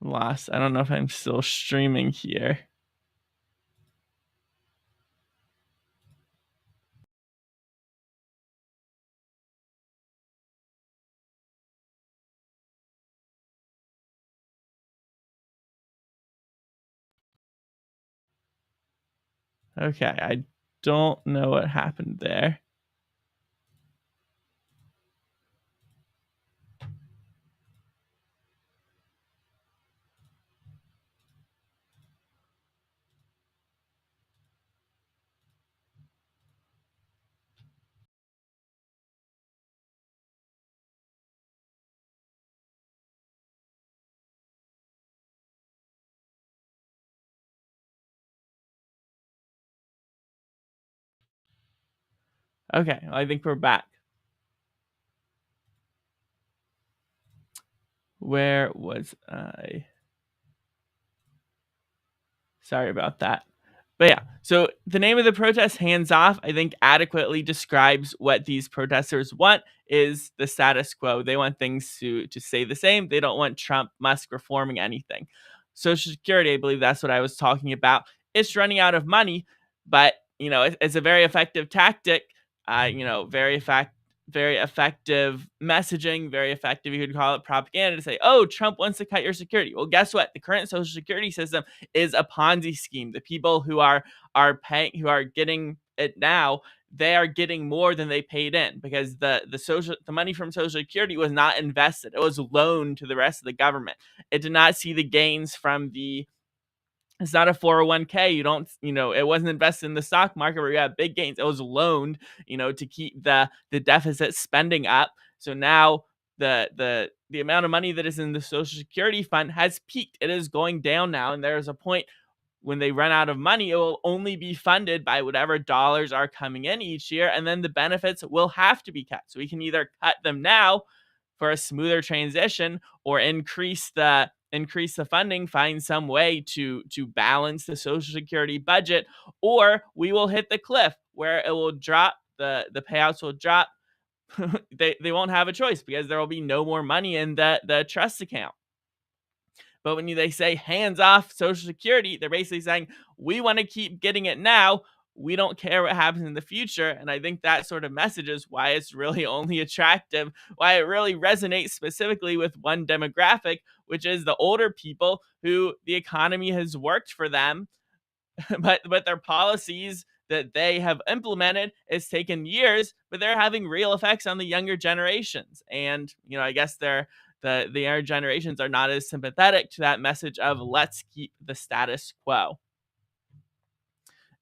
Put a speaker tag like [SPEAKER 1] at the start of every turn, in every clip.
[SPEAKER 1] lost. I don't know if I'm still streaming here. Okay, I don't know what happened there. Okay, well, I think we're back. Where was I? Sorry about that. But yeah, so the name of the protest, Hands Off, I think adequately describes what these protesters want is the status quo. They want things to stay the same. They don't want Trump, Musk reforming anything. Social Security, I believe that's what I was talking about. It's running out of money, but it's a very effective tactic. Very effective messaging, very effective, you could call it propaganda, to say, oh, Trump wants to cut your security. Well, guess what? The current Social Security system is a Ponzi scheme. The people who are paying, who are getting it now, they are getting more than they paid in, because the money from Social Security was not invested. It was loaned to the rest of the government. It did not see the gains from the it's not a 401k. It wasn't invested in the stock market where you have big gains. It was loaned, to keep the deficit spending up. So now the amount of money that is in the Social Security fund has peaked. It is going down now, and there is a point when they run out of money, it will only be funded by whatever dollars are coming in each year, and then the benefits will have to be cut. So we can either cut them now for a smoother transition, or increase the funding, find some way to balance the Social Security budget, or we will hit the cliff where it will drop, the payouts will drop. They won't have a choice, because there will be no more money in the trust account. But when they say hands off Social Security, they're basically saying, we want to keep getting it now. We don't care what happens in the future. And I think that sort of message is why it's really only attractive, why it really resonates specifically with one demographic, which is the older people who the economy has worked for them, but their policies that they have implemented has taken years, but they're having real effects on the younger generations. And I guess the younger generations are not as sympathetic to that message of let's keep the status quo.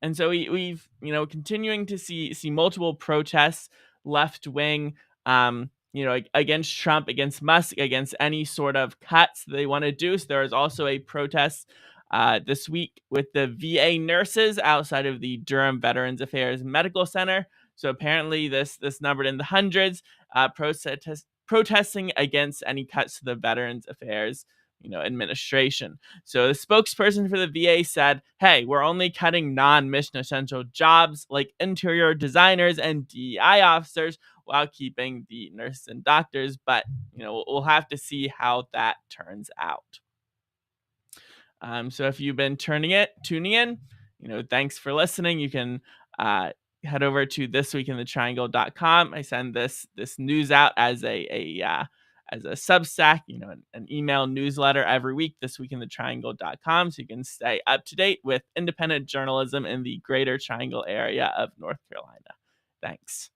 [SPEAKER 1] And so we've continuing to see multiple protests, left wing, against Trump, against Musk, against any sort of cuts they want to do. So there is also a protest this week with the VA nurses outside of the Durham Veterans Affairs Medical Center. So apparently this numbered in the hundreds, protesting against any cuts to the Veterans Affairs administration. So the spokesperson for the VA said, hey, we're only cutting non-mission essential jobs like interior designers and DEI officers, while keeping the nurses and doctors. But we'll have to see how that turns out. So if you've been tuning in, thanks for listening. You can head over to thisweekinthetriangle.com. I send this news out as as a Substack, an email newsletter every week, thisweekinthetriangle.com, so you can stay up to date with independent journalism in the greater Triangle area of North Carolina. Thanks.